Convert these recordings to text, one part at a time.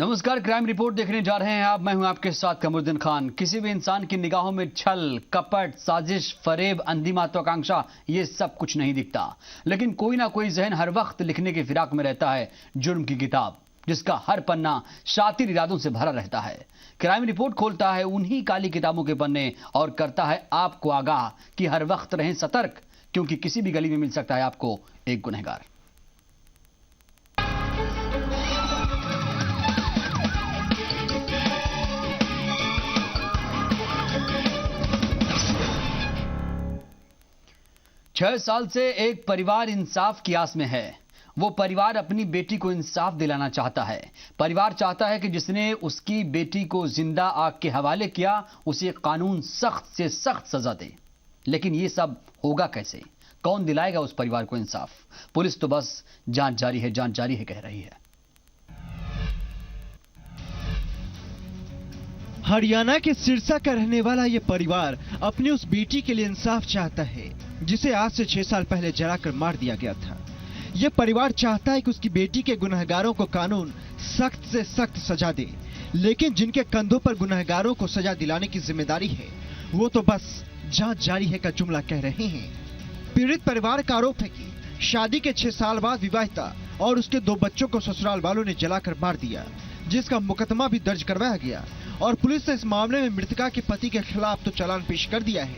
नमस्कार, crime report देखने जा रहे हैं आप। मैं हूं आपके साथ कमरुद्दीन खान। किसी भी इंसान की निगाहों में छल, कपट, साजिश, फरेब, अंधी महत्वाकांक्षा ये सब कुछ नहीं दिखता, लेकिन कोई ना कोई जहन हर वक्त लिखने की फिराक में रहता है जुर्म की किताब, जिसका हर पन्ना शातिर इरादों से भरा रहता है। क्राइम रिपोर्ट खोलता है उन्हीं काली किताबों के पन्ने और करता है आपको आगाह कि हर वक्त रहें सतर्क, क्योंकि किसी भी गली में मिल सकता है आपको एक गुनहगार। छह साल से एक परिवार इंसाफ की आस में है। वो परिवार अपनी बेटी को इंसाफ दिलाना चाहता है। परिवार चाहता है कि जिसने उसकी बेटी को जिंदा आग के हवाले किया उसे कानून सख्त से सख्त सजा दे। लेकिन ये सब होगा कैसे? कौन दिलाएगा उस परिवार को इंसाफ? पुलिस तो बस जांच जारी है, जांच जारी है कह रही है। हरियाणा के सिरसा का रहने वाला ये परिवार अपनी उस बेटी के लिए इंसाफ चाहता है जिसे आज से 6 साल पहले जलाकर मार दिया गया था। ये परिवार चाहता है कि उसकी बेटी के गुनहगारों को कानून सख्त से सख्त सजा दे, लेकिन जिनके कंधों पर गुनहगारों को सजा दिलाने की जिम्मेदारी है वो तो बस जांच जारी है का जुमला कह रहे हैं। पीड़ित परिवार का आरोप है कि शादी के 6 साल बाद विवाहिता और उसके 2 बच्चों को ससुराल वालों ने जलाकर मार दिया, जिसका मुकदमा भी दर्ज करवाया गया और पुलिस ने इस मामले में मृतका के पति के खिलाफ तो चालान पेश कर दिया है,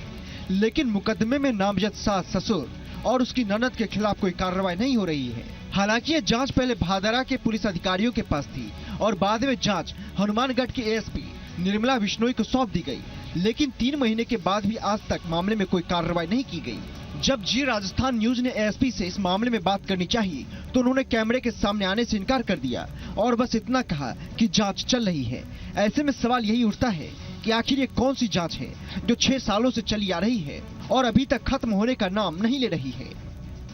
लेकिन मुकदमे में नामजद सास, ससुर और उसकी ननद के खिलाफ कोई कार्रवाई नहीं हो रही है। हालांकि ये जांच पहले भादरा के पुलिस अधिकारियों के पास थी और बाद में जांच हनुमानगढ़ के एएसपी निर्मला विश्नोई को सौंप दी गई, लेकिन 3 महीने के बाद भी आज तक मामले में कोई कार्रवाई नहीं की गई। जब जी राजस्थान न्यूज ने एएसपी से इस मामले में बात करनी चाहिए तो उन्होंने कैमरे के सामने आने से इनकार कर दिया और बस इतना कहा कि जांच चल रही है। ऐसे में सवाल यही उठता है कि आखिर ये कौन सी जांच है जो 6 सालों से चली आ रही है और अभी तक खत्म होने का नाम नहीं ले रही है।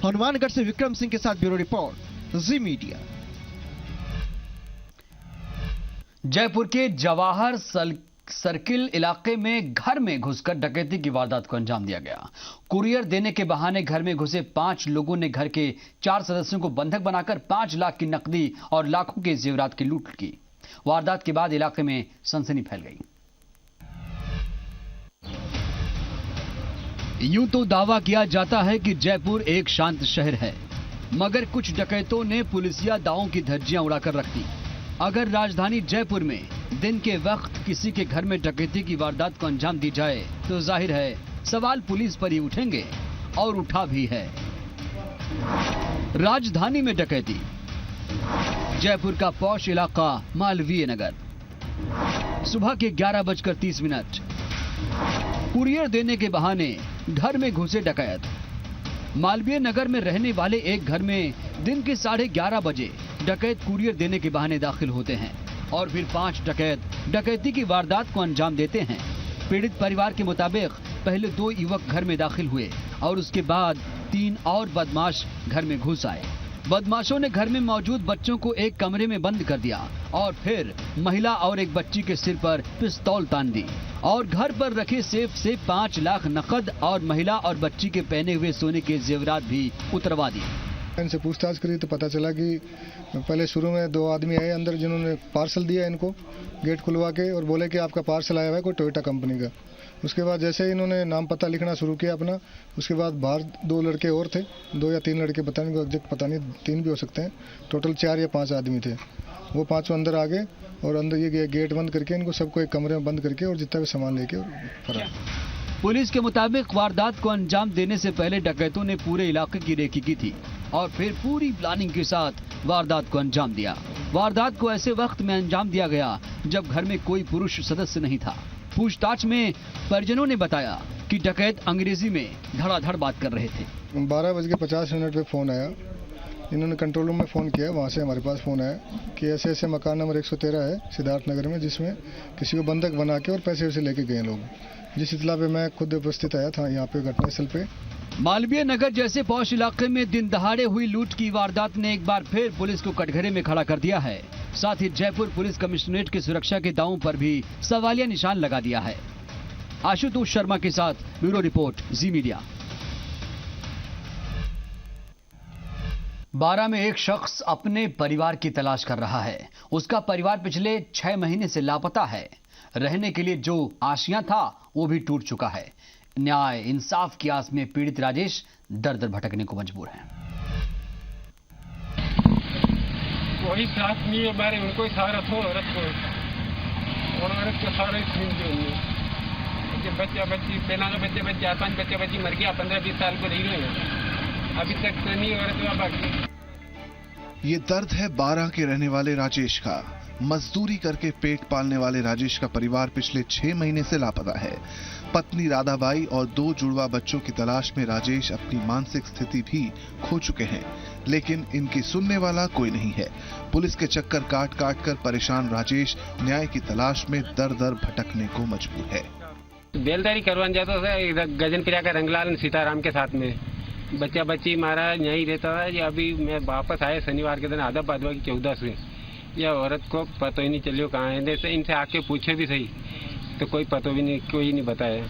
हनुमानगढ़ से विक्रम सिंह के साथ ब्यूरो रिपोर्ट, जी मीडिया। जयपुर के जवाहर सर्किल इलाके में घर में घुसकर डकैती की वारदात को अंजाम दिया गया। कुरियर देने के बहाने घर में घुसे 5 लोगों ने घर के 4 सदस्यों को बंधक बनाकर 5 लाख की नकदी और लाखों के जेवरात की लूट की। वारदात के बाद इलाके में सनसनी फैल गई। यूं तो दावा किया जाता है कि जयपुर एक शांत शहर है, मगर कुछ डकैतों ने पुलिसिया दावों की धज्जियां उड़ाकर रख दी। अगर राजधानी जयपुर में दिन के वक्त किसी के घर में डकैती की वारदात को अंजाम दी जाए तो जाहिर है सवाल पुलिस पर ही उठेंगे, और उठा भी है। राजधानी में डकैती। जयपुर का पॉश इलाका मालवीय नगर। सुबह के 11:30। कुरियर देने के बहाने घर में घुसे डकैत। मालवीय नगर में रहने वाले एक घर में दिन के 11:30 बजे डकैत कुरियर देने के बहाने दाखिल होते हैं और फिर 5 डकैत डकैती की वारदात को अंजाम देते हैं। पीड़ित परिवार के मुताबिक पहले 2 युवक घर में दाखिल हुए और उसके बाद 3 और बदमाश घर में घुस आए। बदमाशों ने घर में मौजूद बच्चों को एक कमरे में बंद कर दिया और फिर महिला और एक बच्ची के सिर पर पिस्तौल तान दी और घर पर रखे सेफ से 5 लाख नकद और महिला और बच्ची के पहने हुए सोने के जेवरात भी उतरवा दिए। इनसे पूछताछ करी तो पता चला कि पहले शुरू में 2 आदमी आए अंदर जिन्होंने पार्सल दिया इनको गेट खुलवा के और बोले कि आपका पार्सल आया हुआ है कोई टोयोटा कंपनी का। उसके बाद जैसे ही इन्होंने नाम पता लिखना शुरू किया अपना, उसके बाद बाहर 2 लड़के और थे, 2 या 3 लड़के पता नहीं, एग्जैक्ट पता नहीं, 3 भी हो सकते हैं। टोटल 4 या 5 आदमी थे। वो 5 अंदर आ गए और अंदर ये गेट बंद करके इनको सबको एक कमरे में बंद करके और जितना भी सामान लेके फरार। पुलिस के मुताबिक वारदात को अंजाम देने से पहले डकैतों ने पूरे इलाके की रेकी की थी और फिर पूरी प्लानिंग के साथ वारदात को अंजाम दिया। वारदात को ऐसे वक्त में अंजाम दिया गया जब घर में कोई पुरुष सदस्य नहीं था। पूछताछ में परिजनों ने बताया कि डकैत अंग्रेजी में धड़ाधड़ बात कर रहे थे। 12:50 पे फोन आया। इन्होंने कंट्रोल रूम में फ़ोन किया, वहाँ से हमारे पास फ़ोन आया कि ऐसे ऐसे मकान नंबर 113 है सिद्धार्थ नगर में, जिसमें किसी को बंधक बना के और पैसे वैसे लेके गए लोग। जिस इतला पे मैं खुद उपस्थित आया था यहाँ पे घटनास्थल पे। मालवीय नगर जैसे पौष इलाके में दिन दहाड़े हुई लूट की वारदात ने एक बार फिर पुलिस को कटघरे में खड़ा कर दिया है। साथ ही जयपुर पुलिस कमिश्नरेट की सुरक्षा के दावों पर भी सवालिया निशान लगा दिया है। आशुतोष शर्मा के साथ ब्यूरो रिपोर्ट, जी मीडिया। बारा में एक शख्स अपने परिवार की तलाश कर रहा है। उसका परिवार पिछले 6 महीने से लापता है। रहने के लिए जो आशियां था वो भी टूट चुका है। न्याय इंसाफ की आस में पीड़ित राजेश दर दर भटकने को मजबूर है। वही साथ नहीं है बारे उनको सहारा थो औरत को और औरत को सहारा छीन दिया। बच्चा बच्ची पहला का बच्चे 4-5 बच्चे बच्ची मर गया। 15-20 साल को रही गए अभी तक नहीं औरत बाकी। ये दर्द है बारा के रहने वाले राजेश का। मजदूरी करके पेट पालने वाले राजेश का परिवार पिछले 6 महीने से लापता है। पत्नी राधाबाई और 2 जुड़वा बच्चों की तलाश में राजेश अपनी मानसिक स्थिति भी खो चुके हैं, लेकिन इनकी सुनने वाला कोई नहीं है। पुलिस के चक्कर काट काट कर परेशान राजेश न्याय की तलाश में दर दर भटकने को मजबूर है। बेलदारी करवाने जाता था गजन प्रिया का रंगलाल सीताराम के साथ में। बच्चा बच्ची मारा यहीं रहता था। ये अभी मैं वापस आया शनिवार के दिन आधा पादवा की 14 से। यह औरत को पता ही नहीं चलियो कहाँ है। जैसे इनसे आके पूछे भी सही तो कोई पता भी नहीं, कोई नहीं बताया।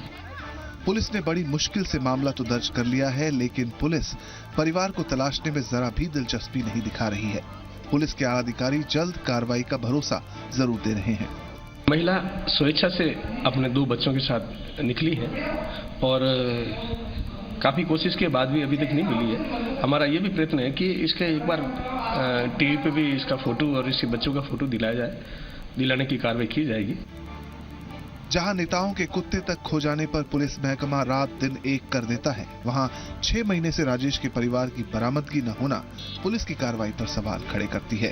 पुलिस ने बड़ी मुश्किल से मामला तो दर्ज कर लिया है, लेकिन पुलिस परिवार को तलाशने में जरा भी दिलचस्पी नहीं दिखा रही है। पुलिस के आला अधिकारी जल्द कार्रवाई का भरोसा जरूर दे रहे हैं। महिला स्वेच्छा से अपने 2 बच्चों के साथ निकली है और काफी कोशिश के बाद भी अभी तक नहीं मिली है। हमारा ये भी प्रयत्न है कि इसके एक बार टीवी पे भी इसका फोटो और इसके बच्चों का फोटो दिलाया जाए। दिलाने की कार्रवाई की जाएगी। जहां नेताओं के कुत्ते तक खो जाने पर पुलिस महकमा रात दिन एक कर देता है, वहां 6 महीने से राजेश के परिवार की बरामदगी न होना पुलिस की कार्रवाई पर सवाल खड़े करती है।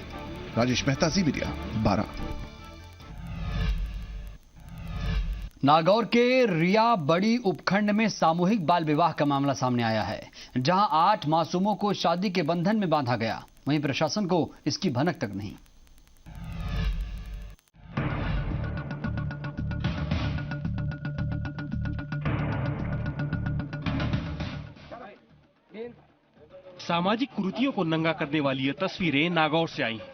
राजेश मेहता, जी मीडिया, बारा। नागौर के रिया बड़ी उपखंड में सामूहिक बाल विवाह का मामला सामने आया है, जहां 8 मासूमों को शादी के बंधन में बांधा गया। वहीं प्रशासन को इसकी भनक तक नहीं। सामाजिक कुरीतियों को नंगा करने वाली ये तस्वीरें नागौर से आई हैं।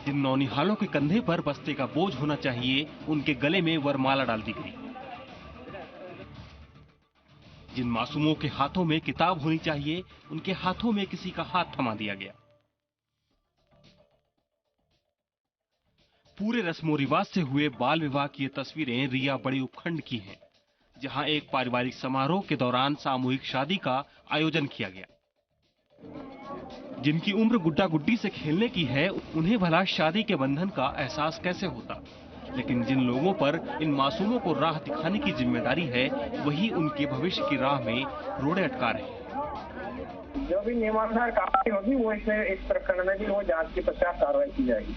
जिन नौनिहालों के कंधे पर बस्ते का बोझ होना चाहिए, उनके गले में वरमाला डाल दी गई। जिन मासूमों के हाथों में किताब होनी चाहिए, उनके हाथों में किसी का हाथ थमा दिया गया। पूरे रस्मो रिवाज से हुए बाल विवाह की ये तस्वीरें रिया बड़ी उपखंड की हैं, जहां एक पारिवारिक समारोह के दौरान सामूहिक शादी का आयोजन किया गया। जिनकी उम्र गुड्डा गुड्डी से खेलने की है, उन्हें भला शादी के बंधन का एहसास कैसे होता, लेकिन जिन लोगों पर इन मासूमों को राह दिखाने की जिम्मेदारी है, वही उनके भविष्य की राह में रोड़े अटका रहे हैं। जो भी नियमानुसार कार्रवाई होगी वो इस प्रकरण में भी वो जांच के पश्चात कार्रवाई की जाएगी।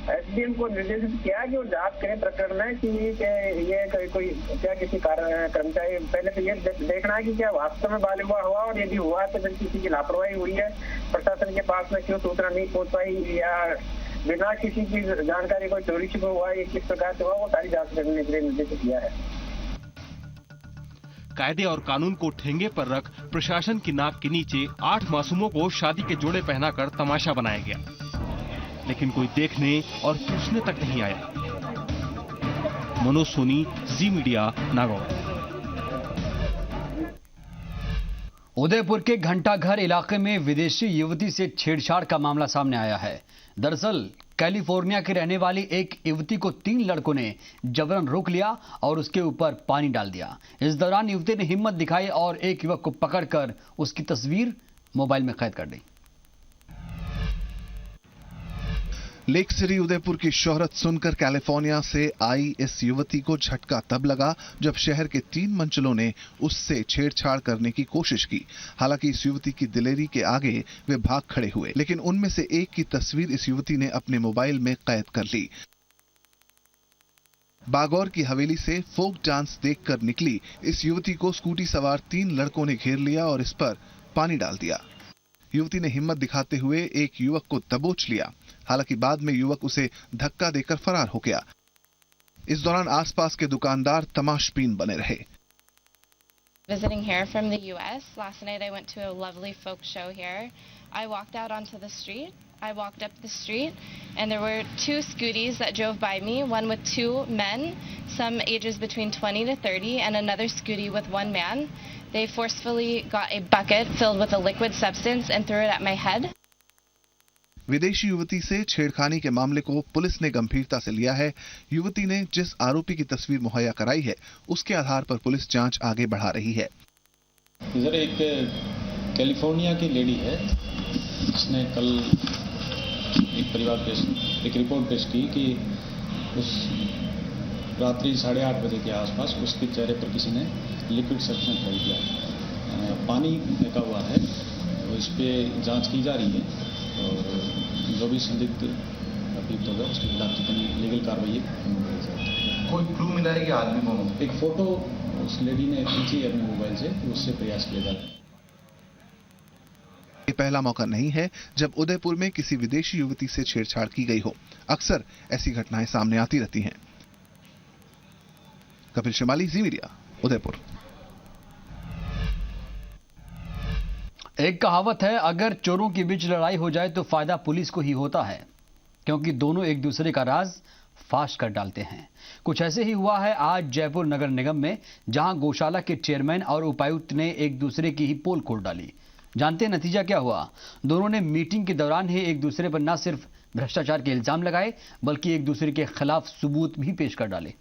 एसडीएम को निर्देशित किया कि वो जांच करें प्रकरण में कि ये कोई क्या किसी कर्मचारी, पहले तो ये देखना है कि क्या वास्तव में बाल विवाह हुआ, और यदि हुआ तो फिर किसी की लापरवाही हुई है, प्रशासन के पास में क्यों सूचना नहीं पहुंच पाई, या बिना किसी की जानकारी कोई चोरी छिपा हुआ, ये किस प्रकार से हुआ, वो सारी जांच करने के लिए निर्देशित किया है। कायदे और कानून को ठेंगे पर रख प्रशासन की नाक के नीचे 8 मासूमों को शादी के जोड़े पहनाकर तमाशा बनाया गया, लेकिन कोई देखने और पूछने तक नहीं आया। मनोज सोनी, जी मीडिया, नागौर। उदयपुर के घंटाघर इलाके में विदेशी युवती से छेड़छाड़ का मामला सामने आया है। दरअसल कैलिफोर्निया की रहने वाली एक युवती को 3 लड़कों ने जबरन रोक लिया और उसके ऊपर पानी डाल दिया। इस दौरान युवती ने हिम्मत दिखाई और एक युवक को पकड़कर उसकी तस्वीर मोबाइल में कैद कर दी। लेक सिटी उदयपुर की शोहरत सुनकर कैलिफोर्निया से आई इस युवती को झटका तब लगा जब शहर के 3 मंचलों ने उससे छेड़छाड़ करने की कोशिश की। हालांकि इस युवती की दिलेरी के आगे वे भाग खड़े हुए, लेकिन उनमें से एक की तस्वीर इस युवती ने अपने मोबाइल में कैद कर ली। बागौर की हवेली से फोक डांस देखकर निकली इस युवती को स्कूटी सवार 3 लड़कों ने घेर लिया और इस पर पानी डाल दिया। युवती ने हिम्मत दिखाते हुए एक युवक को दबोच लिया। हालांकि बाद में युवक उसे धक्का देकर फरार हो गया। इस दौरान आसपास के दुकानदार तमाशबीन बने रहे। Visiting here from the US. Last night I went to a lovely folk show here. I walked out onto the street. I walked up the street and there were two scooties that drove by me, one with two men, some ages between 20 to 30, and another scooty with one man. They forcefully got a bucket filled with a liquid substance and threw it at my head. विदेशी युवती से छेड़खानी के मामले को police ने गंभीरता से लिया है। युवती ने जिस आरोपी की तस्वीर मुहैया कराई है, उसके आधार पर पुलिस जांच आगे बढ़ा रही है। इधर एक कैलिफोर्निया की लेडी है, जिसने कल एक परिवार पे एक रिपोर्ट पेश की कि उस रात्रि 8:30 बजे के आसपास उसके चेहरे पर किसी ने लिक्विड सब्सटेंस फेंक दिया। पानी फेंका हुआ है, तो इस पे जांच की जा रही है और जो भी संदिग्ध अभियुक्त होगा उसके खिलाफ जितनी लीगल कार्रवाई है। कोई क्लू मिला है कि आदमी को? एक फोटो उस लेडी ने खींची है अपने मोबाइल से, उससे प्रयास किया जा रहा है। ये पहला मौका नहीं है जब उदयपुर में किसी विदेशी युवती से छेड़छाड़ की गई हो। अक्सर ऐसी घटनाएं सामने आती रहती हैं। कपिल शिमाली, जी मीडिया, उदयपुर। एक कहावत है, अगर चोरों के बीच लड़ाई हो जाए तो फायदा पुलिस को ही होता है, क्योंकि दोनों एक दूसरे का राज फाश कर डालते हैं। कुछ ऐसे ही हुआ है आज जयपुर नगर निगम में, जहां गौशाला के चेयरमैन और उपायुक्त ने एक दूसरे की ही पोल खोल डाली। जानते हैं नतीजा क्या हुआ? दोनों ने मीटिंग के दौरान ही एक दूसरे पर न सिर्फ भ्रष्टाचार के इल्जाम लगाए, बल्कि एक दूसरे के खिलाफ सबूत भी पेश कर डाले।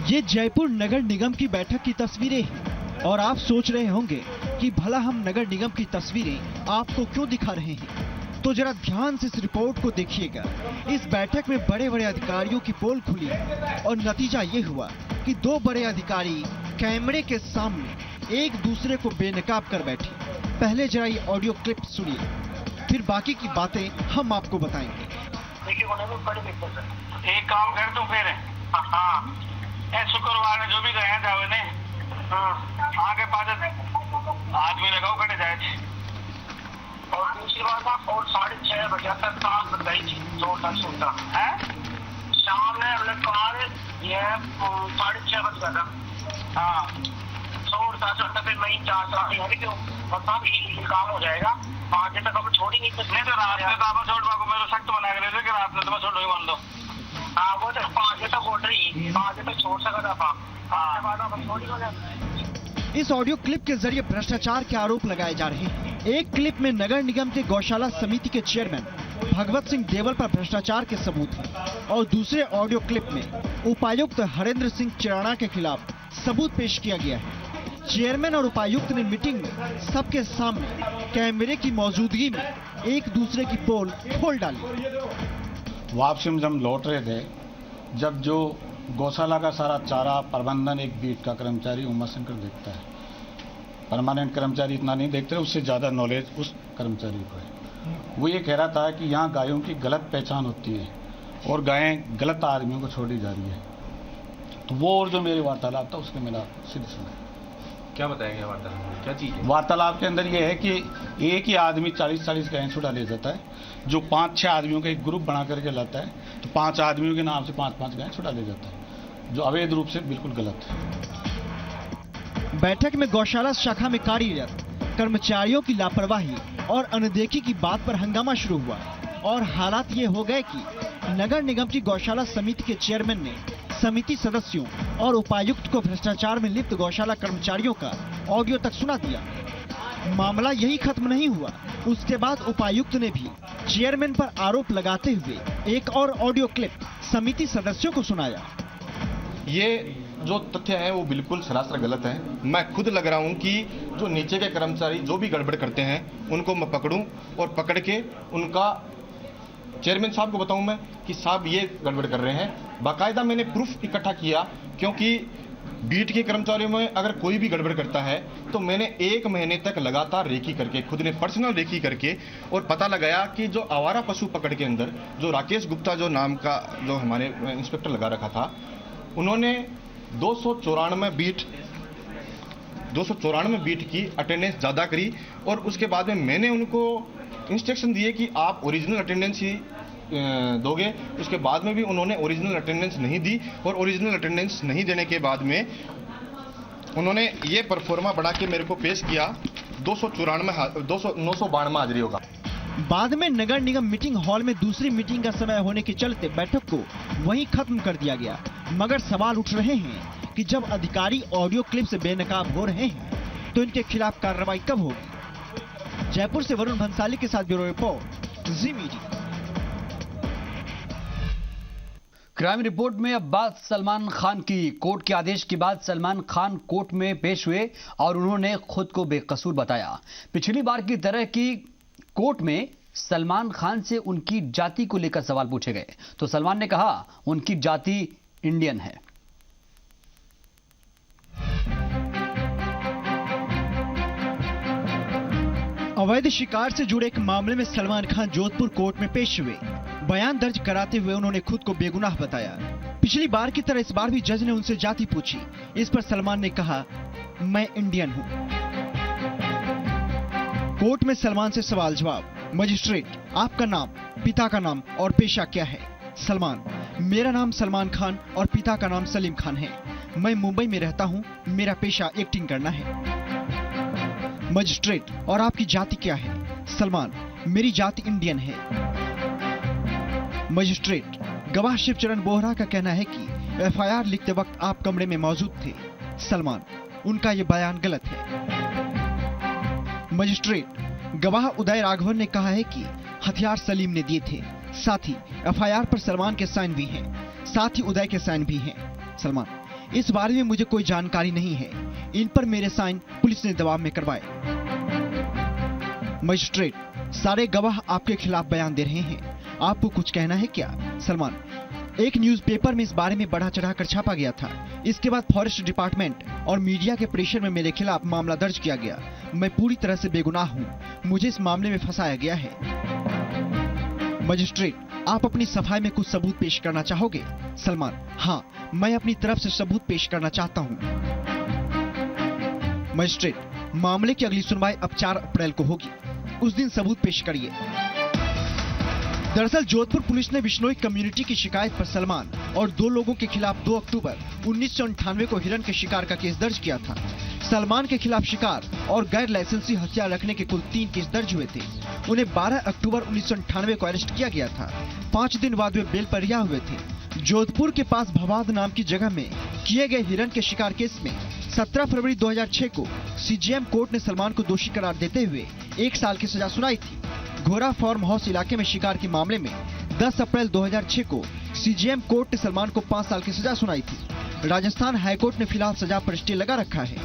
ये जयपुर नगर निगम की बैठक की तस्वीरें हैं और आप सोच रहे होंगे कि भला हम नगर निगम की तस्वीरें आपको क्यों दिखा रहे हैं, तो जरा ध्यान से इस रिपोर्ट को देखिएगा। इस बैठक में बड़े बड़े अधिकारियों की पोल खुली और नतीजा ये हुआ कि दो बड़े अधिकारी कैमरे के सामने एक दूसरे को बेनकाब कर बैठे। पहले जरा ये ऑडियो क्लिप सुनिए, फिर बाकी की बातें हम आपको बताएंगे। एक काम कर तुम फिर, शुक्रवार ने जो भी गए जावे ने आगे पास आदमी लगाओ कटे जाए। और दूसरी बात आप और 6:30 बजे तक काम बताई थी, 2:10 है शाम ने कार ये 6:30 बजे तक। हाँ 10:10 फिर वही 4 क्यों मतलब काम हो जाएगा। 5 बजे तक अब छोड़ी नहीं सकते, तो रात में तो आप छोड़ पाओ, मैं तो सख्त मना कर रहे थे कि रात में तो मैं छोड़ ही मान दो। हाँ वो तो 5 बजे तक ऑर्डर ही 5 बजे तक छोड़ सकता था। हाँ बाद में छोड़ी हो जाए। इस ऑडियो क्लिप के जरिए भ्रष्टाचार के आरोप लगाए जा रहे हैं। एक क्लिप में नगर निगम के गौशाला समिति के चेयरमैन भगवत सिंह देवल पर भ्रष्टाचार के सबूत हैं और दूसरे ऑडियो क्लिप में उपायुक्त हरेंद्र सिंह चिराना के खिलाफ सबूत पेश किया गया है। चेयरमैन और उपायुक्त ने मीटिंग में सबके सामने कैमरे की मौजूदगी में एक दूसरे की पोल खोल डाली। वापसी में जब लौट रहे थे, जब जो गौशाला का सारा चारा प्रबंधन एक बीट का कर्मचारी उमा शंकर देखता है, परमानेंट कर्मचारी इतना नहीं देखते, उससे ज्यादा नॉलेज उस कर्मचारी को है। वो ये कह रहा था कि यहाँ गायों की गलत पहचान होती है और गायें गलत आदमियों को छोड़ी जा रही है। तो वो और जो मेरे वार्तालाप था उसके मेरा सीधे सुना। क्या बताएंगे वार्तालाप, क्या चीज? वार्तालाप के अंदर ये है कि एक ही आदमी 40-40 गायें छुड़ा ले जाता है, जो 5-6 आदमियों का एक ग्रुप बना करके लाता है, तो 5 आदमियों के नाम से 5-5 गायें छुड़ा ले जाता है, जो अवैध रूप से बिल्कुल गलत है। बैठक में गौशाला शाखा में कार्यरत कर्मचारियों की लापरवाही और अनदेखी की बात पर हंगामा शुरू हुआ और हालात ये हो गए कि नगर निगम की गौशाला समिति के चेयरमैन ने समिति सदस्यों और उपायुक्त को भ्रष्टाचार में लिप्त गौशाला कर्मचारियों का ऑडियो तक सुना दिया। मामला यही खत्म नहीं हुआ, उसके बाद उपायुक्त ने भी चेयरमैन पर आरोप लगाते हुए एक और ऑडियो क्लिप समिति सदस्यों को सुनाया। ये जो तथ्य है वो बिल्कुल सरासर गलत है। मैं खुद लग रहा हूँ कि जो नीचे के कर्मचारी जो भी गड़बड़ करते हैं उनको मैं पकड़ूं और पकड़ के उनका चेयरमैन साहब को बताऊं मैं कि साहब ये गड़बड़ कर रहे हैं। बाकायदा मैंने प्रूफ इकट्ठा किया, क्योंकि बीट के कर्मचारियों में अगर कोई भी गड़बड़ करता है तो मैंने 1 महीने तक लगातार रेकी करके, खुद ने पर्सनल रेकी करके, और पता लगाया कि जो आवारा पशु पकड़ के अंदर जो राकेश गुप्ता जो नाम का जो हमारे इंस्पेक्टर लगा रखा था, उन्होंने 294 बीट की अटेंडेंस ज्यादा करी और उसके बाद में मैंने उनको इंस्ट्रक्शन दिए कि आप ओरिजिनल अटेंडेंस ही दोगे। उसके बाद में भी उन्होंने ओरिजिनल अटेंडेंस नहीं दी और ओरिजिनल अटेंडेंस नहीं देने के बाद में उन्होंने ये परफॉर्मा बढ़ा के मेरे को पेश किया 992 हाजिरी होगा। बाद में नगर निगम मीटिंग हॉल में दूसरी मीटिंग का समय होने के चलते बैठक को वहीं खत्म कर दिया गया। मगर सवाल उठ रहे हैं कि जब अधिकारी ऑडियो क्लिप से बेनकाब हो रहे हैं तो इनके खिलाफ कार्रवाई कब होगी। जयपुर से वरुण भंसाली के साथ ब्यूरो रिपोर्ट, जी मीडिया। क्राइम रिपोर्ट में अब बात सलमान खान की। कोर्ट के आदेश के बाद सलमान खान कोर्ट में पेश हुए और उन्होंने खुद को बेकसूर बताया। पिछली बार की तरह की कोर्ट में सलमान खान से उनकी जाति को लेकर सवाल पूछे गए तो सलमान ने कहा उनकी जाति इंडियन है। अवैध शिकार से जुड़े एक मामले में सलमान खान जोधपुर कोर्ट में पेश हुए। बयान दर्ज कराते हुए उन्होंने खुद को बेगुनाह बताया। पिछली बार की तरह इस बार भी जज ने उनसे जाति पूछी। इस पर सलमान ने कहा, मैं इंडियन हूं। कोर्ट में सलमान से सवाल जवाब। मजिस्ट्रेट, आपका नाम, पिता का नाम और पेशा क्या है? सलमान, मेरा नाम सलमान खान और पिता का नाम सलीम खान है। मैं मुंबई में रहता हूं। मेरा पेशा एक्टिंग करना है। मजिस्ट्रेट, और आपकी जाति क्या है? सलमान, मेरी जाति इंडियन है। मजिस्ट्रेट, गवाह शिवचरण बोहरा का कहना है कि एफआईआर लिखते वक्त आप कमरे में मौजूद थे। सलमान, उनका ये बयान गलत है। मजिस्ट्रेट, गवाह उदय राघवन ने कहा है कि हथियार सलीम ने दिए थे। साथ ही एफआईआर पर सलमान के साइन भी हैं। साथ ही उदय के साइन भी हैं। सलमान, इस बारे में मुझे कोई जानकारी नहीं है। इन पर मेरे साइन पुलिस ने दबाव में करवाए। मजिस्ट्रेट, सारे गवाह आपके खिलाफ बयान दे रहे हैं। आपको कुछ कहना है क्या? सलमान, एक न्यूज़पेपर में इस बारे में बढ़ा चढ़ाकर छापा गया था। इसके बाद फॉरेस्ट डिपार्टमेंट और मीडिया के प्रेशर में मेरे खिलाफ मामला दर्ज किया गया। मैं पूरी तरह से बेगुनाह हूँ। मुझे इस मामले में फंसाया गया है। मजिस्ट्रेट, आप अपनी सफाई में कुछ सबूत पेश करना चाहोगे? सलमान, हाँ, मैं अपनी तरफ से सबूत पेश करना चाहता हूँ। मजिस्ट्रेट, मामले की अगली सुनवाई अब 4 अप्रैल को होगी। उस दिन सबूत पेश करिए। दरअसल जोधपुर पुलिस ने बिश्नोई कम्युनिटी की शिकायत पर सलमान और 2 लोगों के खिलाफ 2 अक्टूबर 1998 को हिरण के शिकार का केस दर्ज किया था। सलमान के खिलाफ शिकार और गैर लाइसेंसी हथियार रखने के कुल 3 केस दर्ज हुए थे। उन्हें 12 अक्टूबर 1998 को अरेस्ट किया गया था। 5 दिन बाद वे बेल पर रिहा हुए थे। जोधपुर के पास भवाद नाम की जगह में किए गए हिरण के शिकार केस में 17 फरवरी 2006 को सीजेएम कोर्ट ने सलमान को दोषी करार देते हुए 1 साल की सजा सुनाई थी। घोरा फार्म हाउस इलाके में शिकार के मामले में 10 अप्रैल 2006 को सीजेएम कोर्ट ने सलमान को 5 साल की सजा सुनाई थी। राजस्थान हाईकोर्ट ने फिलहाल सजा पर स्टे लगा रखा है।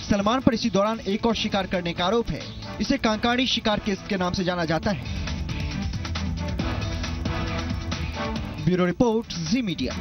सलमान पर इसी दौरान एक और शिकार करने का आरोप है। इसे कांकाड़ी शिकार केस के नाम से जाना जाता है। ब्यूरो रिपोर्ट, जी मीडिया।